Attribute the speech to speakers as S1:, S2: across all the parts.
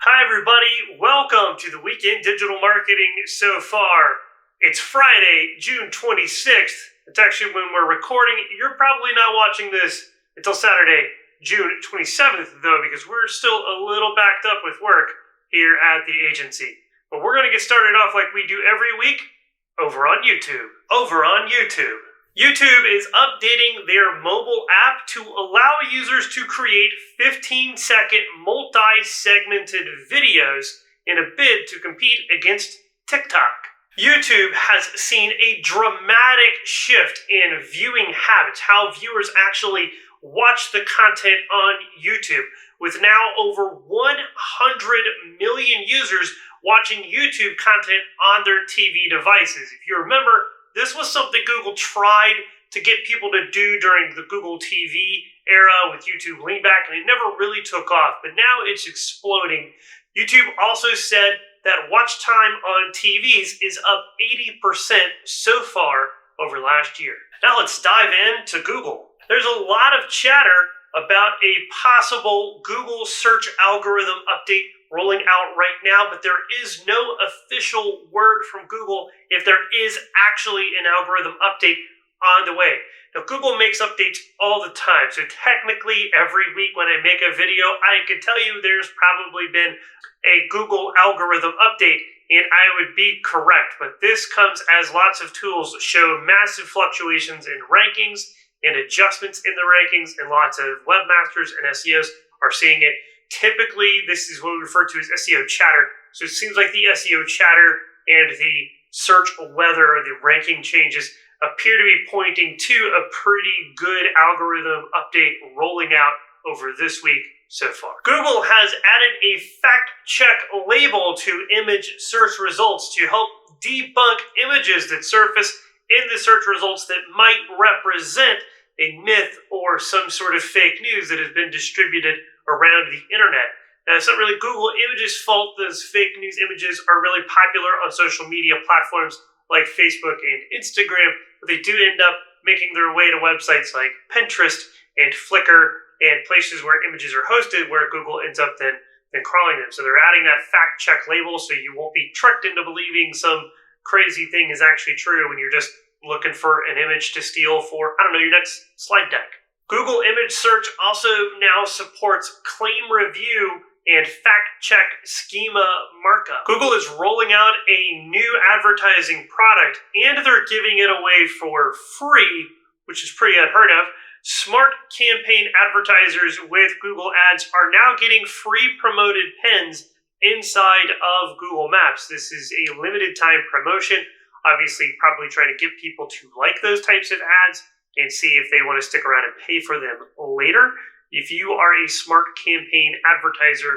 S1: Hi everybody, welcome to the Weekend Digital Marketing So Far. It's Friday, June 26th. It's actually when we're recording. You're probably not watching this until Saturday, June 27th though, because we're still a little backed up with work here at the agency. But we're going to get started off like we do every week over on YouTube. YouTube is updating their mobile app to allow users to create 15-second multi-segmented videos in a bid to compete against TikTok. YouTube has seen a dramatic shift in viewing habits, how viewers actually watch the content on YouTube, with now over 100 million users watching YouTube content on their TV devices. If you remember, this was something Google tried to get people to do during the Google TV era with YouTube Leanback, and it never really took off, but now it's exploding. YouTube also said that watch time on TVs is up 80% so far over last year. Now let's dive into Google. There's a lot of chatter about a possible Google search algorithm update rolling out right now, but there is no official word from Google if there is actually an algorithm update on the way. Now, Google makes updates all the time, so technically every week when I make a video, I can tell you there's probably been a Google algorithm update, and I would be correct, but this comes as lots of tools show massive fluctuations in rankings and adjustments in the rankings, and lots of webmasters and SEOs are seeing it. Typically, this is what we refer to as SEO chatter. So it seems like the SEO chatter and the search weather, the ranking changes, appear to be pointing to a pretty good algorithm update rolling out over this week so far. Google has added a fact check label to image search results to help debunk images that surface in the search results that might represent a myth or some sort of fake news that has been distributed around the internet. Now, it's not really Google Images' fault. Those fake news images are really popular on social media platforms like Facebook and Instagram, but they do end up making their way to websites like Pinterest and Flickr and places where images are hosted, where Google ends up then crawling them. So they're adding that fact check label so you won't be tricked into believing some crazy thing is actually true when you're just looking for an image to steal for, your next slide deck. Google Image Search also now supports claim review and fact-check schema markup. Google is rolling out a new advertising product, and they're giving it away for free, which is pretty unheard of. Smart campaign advertisers with Google Ads are now getting free promoted pins inside of Google Maps. This is a limited time promotion, obviously probably trying to get people to like those types of ads and see if they want to stick around and pay for them later. If you are a smart campaign advertiser,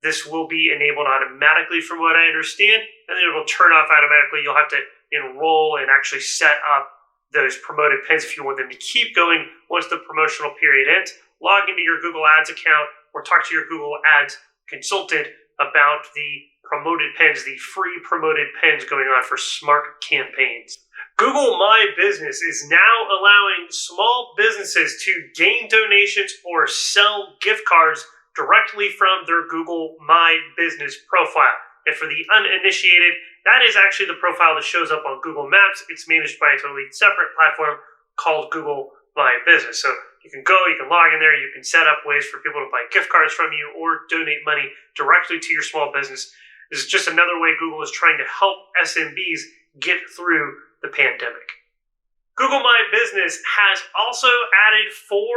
S1: this will be enabled automatically from what I understand, and then it will turn off automatically. You'll have to enroll and actually set up those promoted pins if you want them to keep going once the promotional period ends. Log into your Google Ads account or talk to your Google Ads consultant about the promoted pins, the free promoted pins going on for smart campaigns. Google My Business is now allowing small businesses to gain donations or sell gift cards directly from their Google My Business profile. And for the uninitiated, that is actually the profile that shows up on Google Maps. It's managed by a totally separate platform called Google My Business. So you can log in there, you can set up ways for people to buy gift cards from you or donate money directly to your small business. This is just another way Google is trying to help SMBs get through the pandemic. Google My Business has also added 4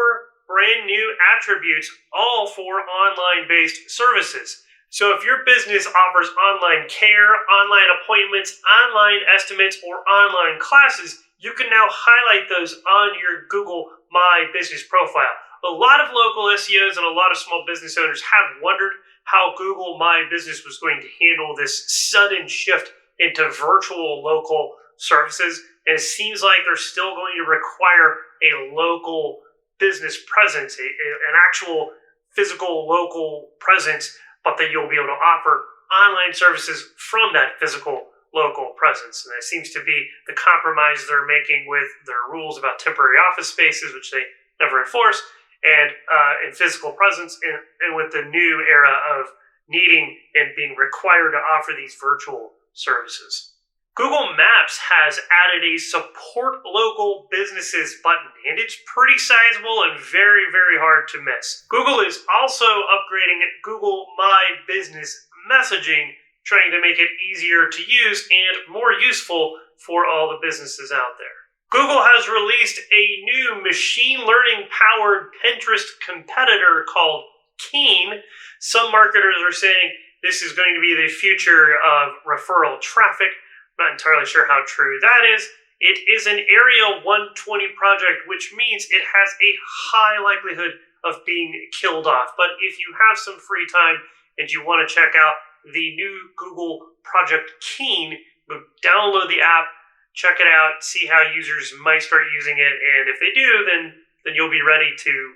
S1: brand new attributes, all for online-based services. So if your business offers online care, online appointments, online estimates, or online classes, you can now highlight those on your Google My Business profile. A lot of local SEOs and a lot of small business owners have wondered how Google My Business was going to handle this sudden shift into virtual local services, and it seems like they're still going to require a local business presence, an actual physical local presence, but that you'll be able to offer online services from that physical local presence. And that seems to be the compromise they're making with their rules about temporary office spaces, which they never enforce, and physical presence, and with the new era of needing and being required to offer these virtual services. Google Maps has added a support local businesses button, and it's pretty sizable and very, very hard to miss. Google is also upgrading Google My Business messaging, trying to make it easier to use and more useful for all the businesses out there. Google has released a new machine learning powered Pinterest competitor called Keen. Some marketers are saying this is going to be the future of referral traffic. I'm not entirely sure how true that is. It is an Area 120 project, which means it has a high likelihood of being killed off. But if you have some free time and you want to check out the new Google Project Keen, go download the app, check it out, see how users might start using it, and if they do, then you'll be ready to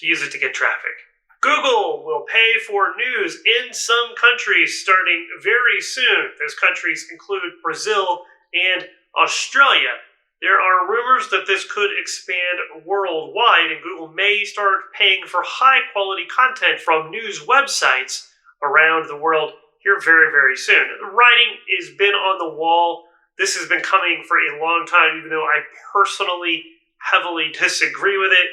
S1: use it to get traffic. Google will pay for news in some countries starting very soon. Those countries include Brazil and Australia. There are rumors that this could expand worldwide, and Google may start paying for high-quality content from news websites around the world here very, very soon. The writing has been on the wall. This has been coming for a long time, even though I personally heavily disagree with it.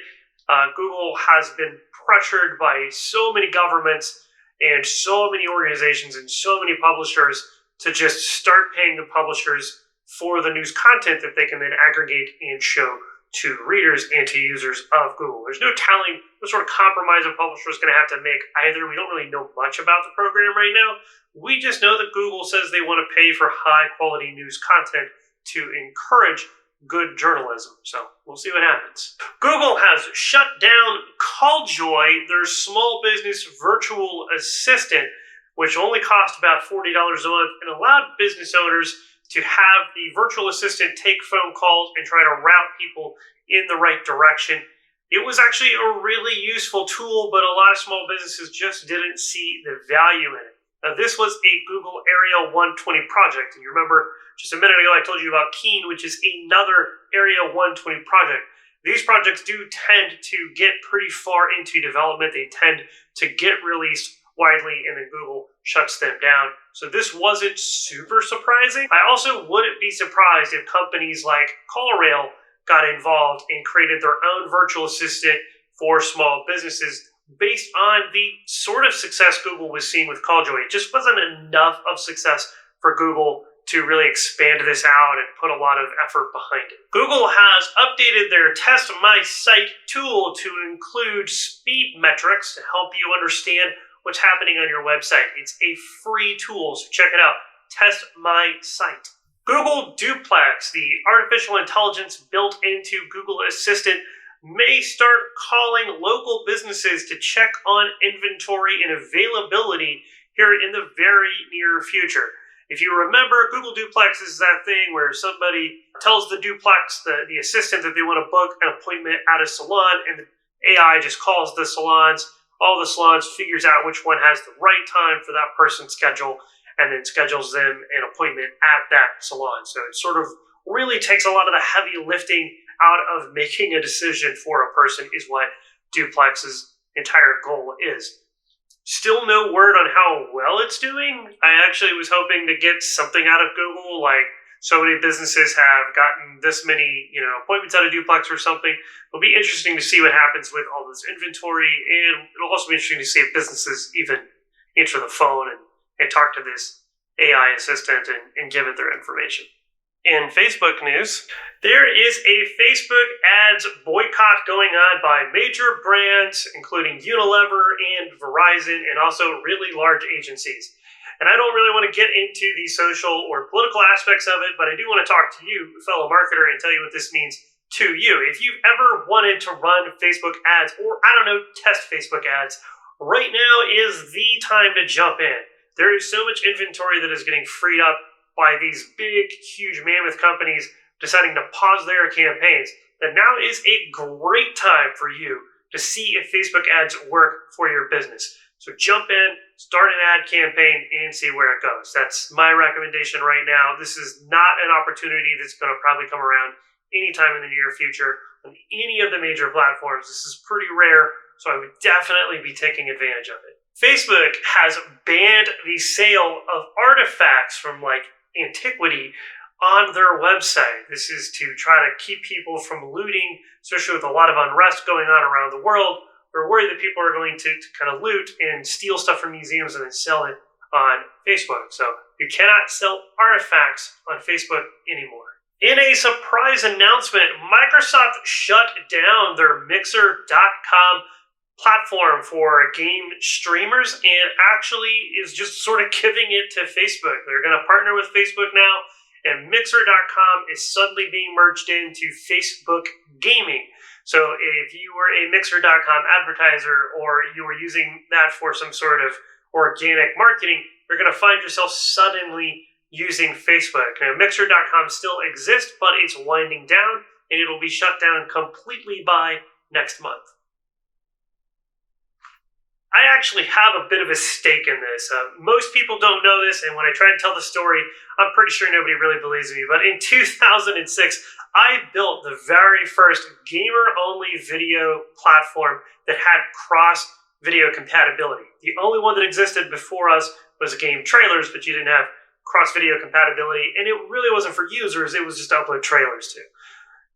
S1: Google has been pressured by so many governments and so many organizations and so many publishers to just start paying the publishers for the news content that they can then aggregate and show to readers and to users of Google. There's no telling what sort of compromise a publisher is going to have to make either. We don't really know much about the program right now. We just know that Google says they want to pay for high quality news content to encourage good journalism. So we'll see what happens. Google has shut down Calljoy, their small business virtual assistant, which only cost about $40 a month and allowed business owners to have the virtual assistant take phone calls and try to route people in the right direction. It was actually a really useful tool, but a lot of small businesses just didn't see the value in it. Now, this was a Google Area 120 project, and you remember just a minute ago I told you about Keen, which is another Area 120 project. These projects do tend to get pretty far into development. They tend to get released widely, and then Google shuts them down. So this wasn't super surprising. I also wouldn't be surprised if companies like CallRail got involved and created their own virtual assistant for small businesses based on the sort of success Google was seeing with Calljoy. It just wasn't enough of success for Google to really expand this out and put a lot of effort behind it. Google has updated their Test My Site tool to include speed metrics to help you understand what's happening on your website. It's a free tool, so check it out. Test My Site. Google Duplex, the artificial intelligence built into Google Assistant, may start calling local businesses to check on inventory and availability here in the very near future. If you remember, Google Duplex is that thing where somebody tells the Duplex, the assistant, that they want to book an appointment at a salon, and the AI just calls the salons. All the salons figures out which one has the right time for that person's schedule, and then schedules them an appointment at that salon. So it sort of really takes a lot of the heavy lifting out of making a decision for a person, is what Duplex's entire goal is. Still no word on how well it's doing. I actually was hoping to get something out of Google, like so many businesses have gotten this many, appointments out of Duplex or something. It'll be interesting to see what happens with all this inventory, and it'll also be interesting to see if businesses even answer the phone and talk to this AI assistant and give it their information. In Facebook news, there is a Facebook ads boycott going on by major brands, including Unilever and Verizon, and also really large agencies. And I don't really want to get into the social or political aspects of it, but I do want to talk to you, fellow marketer, and tell you what this means to you. If you've ever wanted to run Facebook ads, or test Facebook ads, right now is the time to jump in. There is so much inventory that is getting freed up by these big, huge mammoth companies deciding to pause their campaigns, that now is a great time for you to see if Facebook ads work for your business. So jump in, start an ad campaign, and see where it goes. That's my recommendation right now. This is not an opportunity that's going to probably come around anytime in the near future on any of the major platforms. This is pretty rare, so I would definitely be taking advantage of it. Facebook has banned the sale of artifacts from antiquity on their website. This is to try to keep people from looting, especially with a lot of unrest going on around the world. We're worried that people are going to kind of loot and steal stuff from museums and then sell it on Facebook. So you cannot sell artifacts on Facebook anymore. In a surprise announcement, Microsoft shut down their Mixer.com platform for game streamers and actually is just sort of giving it to Facebook. They're going to partner with Facebook now, and Mixer.com is suddenly being merged into Facebook Gaming. So if you were a Mixer.com advertiser or you were using that for some sort of organic marketing, you're going to find yourself suddenly using Facebook. Now, Mixer.com still exists, but it's winding down, and it'll be shut down completely by next month. I actually have a bit of a stake in this. Most people don't know this, and when I try to tell the story, I'm pretty sure nobody really believes me. But in 2006, I built the very first gamer-only video platform that had cross-video compatibility. The only one that existed before us was game trailers, but you didn't have cross-video compatibility, and it really wasn't for users. It was just to upload trailers to.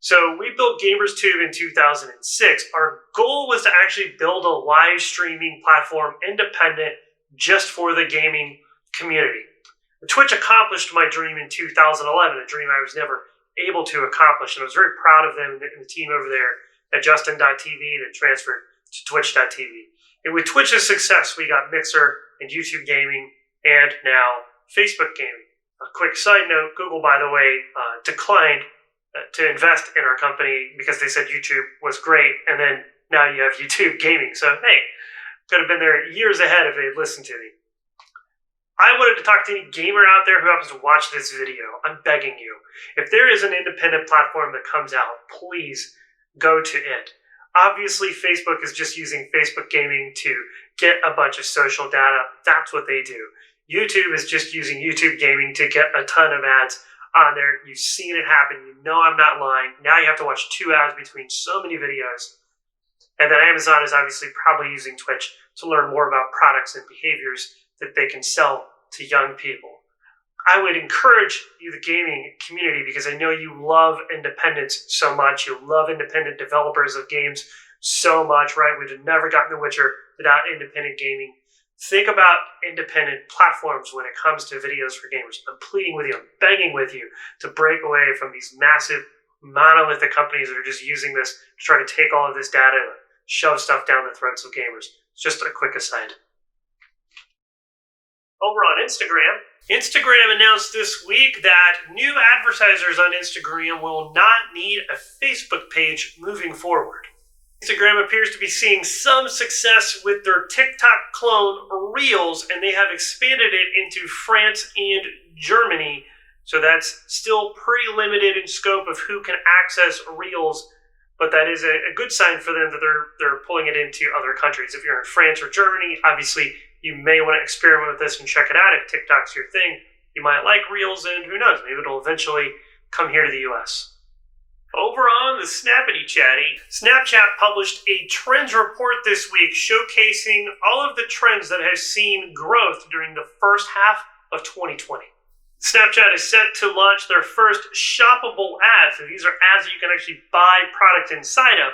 S1: So we built GamersTube in 2006. Our goal was to actually build a live streaming platform independent just for the gaming community. Twitch accomplished my dream in 2011, a dream I was never able to accomplish, and I was very proud of them and the team over there at Justin.tv that transferred to Twitch.tv. And with Twitch's success, we got Mixer and YouTube Gaming, and now Facebook Gaming. A quick side note, Google, by the way, declined to invest in our company because they said YouTube was great, and then now you have YouTube Gaming. So, hey, could have been there years ahead if they had listened to me. I wanted to talk to any gamer out there who happens to watch this video. I'm begging you. If there is an independent platform that comes out, please go to it. Obviously, Facebook is just using Facebook Gaming to get a bunch of social data. That's what they do. YouTube is just using YouTube Gaming to get a ton of ads on there. You've seen it happen. You know I'm not lying. Now you have to watch 2 ads between so many videos. And then Amazon is obviously probably using Twitch to learn more about products and behaviors that they can sell to young people. I would encourage you, the gaming community, because I know you love independence so much. You love independent developers of games so much, right? We'd have never gotten The Witcher without independent gaming. Think about independent platforms when it comes to videos for gamers. I'm pleading with you, I'm begging with you to break away from these massive monolithic companies that are just using this to try to take all of this data and shove stuff down the throats of gamers. It's just a quick aside. Over on Instagram announced this week that new advertisers on Instagram will not need a Facebook page moving forward. Instagram appears to be seeing some success with their TikTok clone, Reels, and they have expanded it into France and Germany. So that's still pretty limited in scope of who can access Reels, but that is a good sign for them that they're pulling it into other countries. If you're in France or Germany, obviously you may want to experiment with this and check it out. If TikTok's your thing, you might like Reels, and who knows, maybe it'll eventually come here to the US. Over on the Snappity Chatty, Snapchat published a trends report this week showcasing all of the trends that have seen growth during the first half of 2020. Snapchat is set to launch their first shoppable ads. So these are ads that you can actually buy product inside of.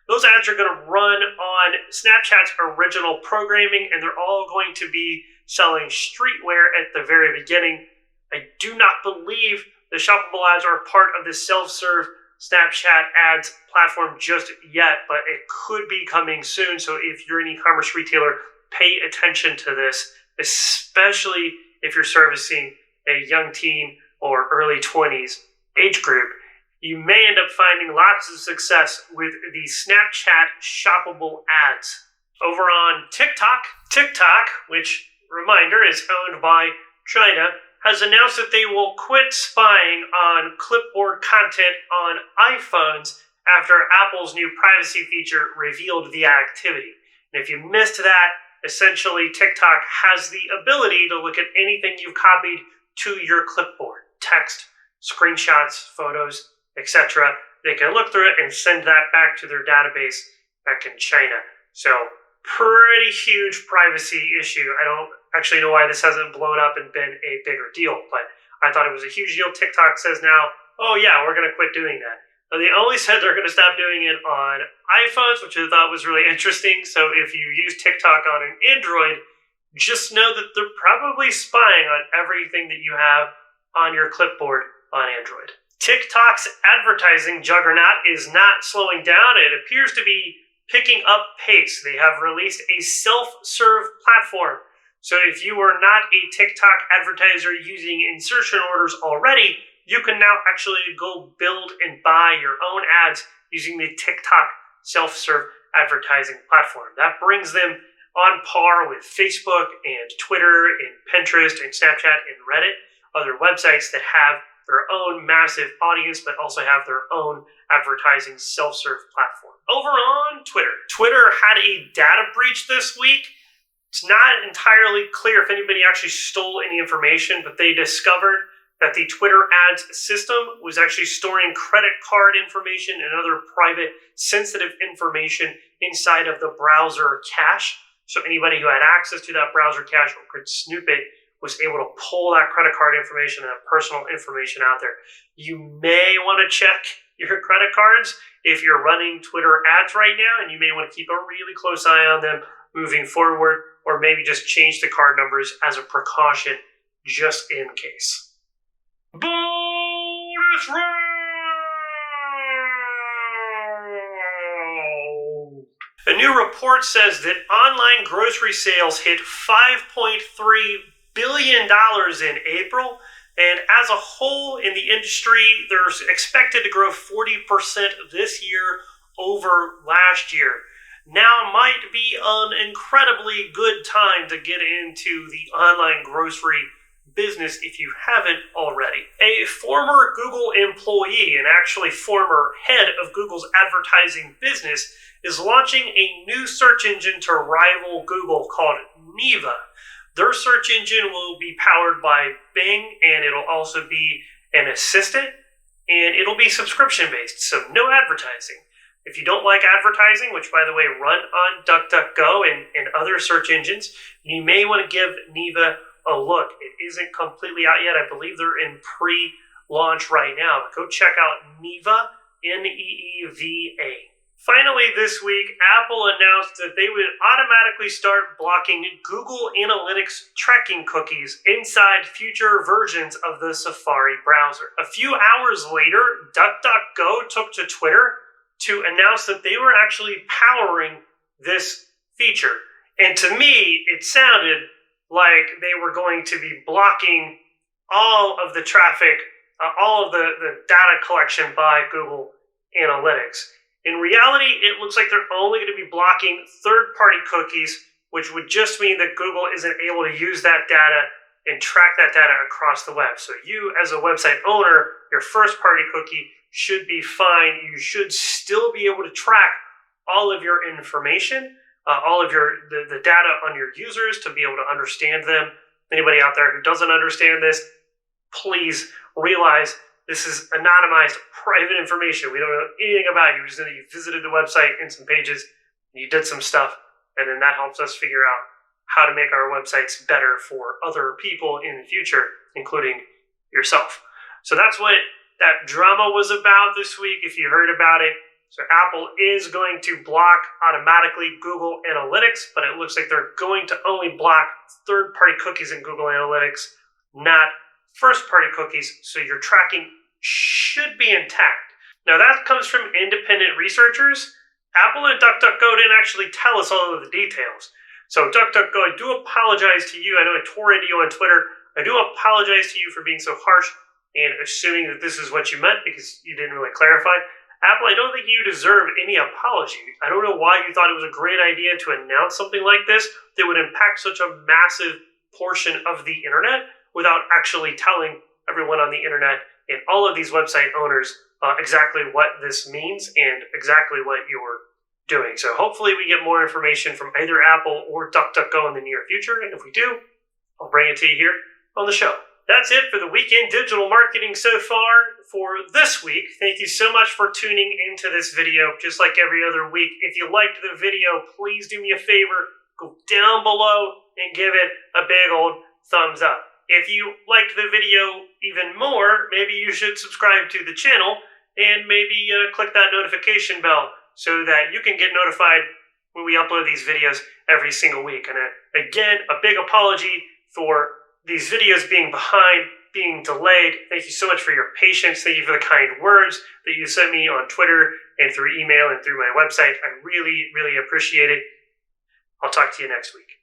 S1: Those ads are going to run on Snapchat's original programming, and they're all going to be selling streetwear at the very beginning. I do not believe the shoppable ads are a part of the self-serve Snapchat ads platform just yet, but it could be coming soon. So if you're an e-commerce retailer, pay attention to this, especially if you're servicing a young teen or early 20s age group. You may end up finding lots of success with the Snapchat shoppable ads. Over on TikTok, which, reminder, is owned by China, has announced that they will quit spying on clipboard content on iPhones after Apple's new privacy feature revealed the activity. And if you missed that, essentially TikTok has the ability to look at anything you've copied to your clipboard. Text, screenshots, photos, etc. They can look through it and send that back to their database back in China. So pretty huge privacy issue. I don't actually know why this hasn't blown up and been a bigger deal, but I thought it was a huge deal. TikTok says now, oh yeah, we're going to quit doing that. Now, they only said they're going to stop doing it on iPhones, which I thought was really interesting. So if you use TikTok on an Android, just know that they're probably spying on everything that you have on your clipboard on Android. TikTok's advertising juggernaut is not slowing down. It appears to be picking up pace. They have released a self-serve platform. So if you are not a TikTok advertiser using insertion orders already, you can now actually go build and buy your own ads using the TikTok self-serve advertising platform. That brings them on par with Facebook and Twitter and Pinterest and Snapchat and Reddit, other websites that have their own massive audience, but also have their own advertising self-serve platform. Over on Twitter. Twitter had a data breach this week. It's not entirely clear if anybody actually stole any information, but they discovered that the Twitter ads system was actually storing credit card information and other private sensitive information inside of the browser cache. So anybody who had access to that browser cache or could snoop it was able to pull that credit card information and personal information out there. You may want to check your credit cards if you're running Twitter ads right now, and you may want to keep a really close eye on them moving forward, or maybe just change the card numbers as a precaution just in case. Bonus round! A new report says that online grocery sales hit $5.3 billion in April, and as a whole in the industry, they're expected to grow 40% this year over last year. Now might be an incredibly good time to get into the online grocery business if you haven't already. A former Google employee and actually former head of Google's advertising business is launching a new search engine to rival Google called Neva. Their search engine will be powered by Bing, and it'll also be an assistant, and it'll be subscription-based, so no advertising. If you don't like advertising, which, by the way, run on DuckDuckGo and other search engines, you may want to give Neva a look. It isn't completely out yet. I believe they're in pre-launch right now. But go check out Neva, Neeva. Finally, this week, Apple announced that they would automatically start blocking Google Analytics tracking cookies inside future versions of the Safari browser. A few hours later, DuckDuckGo took to Twitter to announce that they were actually powering this feature. And to me, it sounded like they were going to be blocking all of the traffic, all of the data collection by Google Analytics. In reality, it looks like they're only going to be blocking third-party cookies, which would just mean that Google isn't able to use that data and track that data across the web. So you, as a website owner, your first-party cookie should be fine. You should still be able to track all of your information, all of the data on your users to be able to understand them. Anybody out there who doesn't understand this, please realize this is anonymized, private information. We don't know anything about you. We just know that you visited the website in some pages, and you did some stuff, and then that helps us figure out how to make our websites better for other people in the future, including yourself. So that's what that drama was about this week, if you heard about it. So Apple is going to block automatically Google Analytics, but it looks like they're going to only block third-party cookies in Google Analytics, not first-party cookies, so your tracking should be intact. Now that comes from independent researchers. Apple and DuckDuckGo didn't actually tell us all of the details. So DuckDuckGo, I do apologize to you. I know I tore into you on Twitter. I do apologize to you for being so harsh and assuming that this is what you meant because you didn't really clarify. Apple, I don't think you deserve any apology. I don't know why you thought it was a great idea to announce something like this that would impact such a massive portion of the internet without actually telling everyone on the internet and all of these website owners exactly what this means and exactly what you're doing. So hopefully we get more information from either Apple or DuckDuckGo in the near future, and if we do, I'll bring it to you here on the show. that's it for the weekend digital marketing so far for this week. Thank you so much for tuning into this video. Just like every other week, if you liked the video, please do me a favor, go down below and give it a big old thumbs up. If you liked the video even more, maybe you should subscribe to the channel and maybe click that notification bell so that you can get notified when we upload these videos every single week. And again, a big apology for these videos being behind, being delayed. Thank you so much for your patience. Thank you for the kind words that you sent me on Twitter and through email and through my website. I really, really appreciate it. I'll talk to you next week.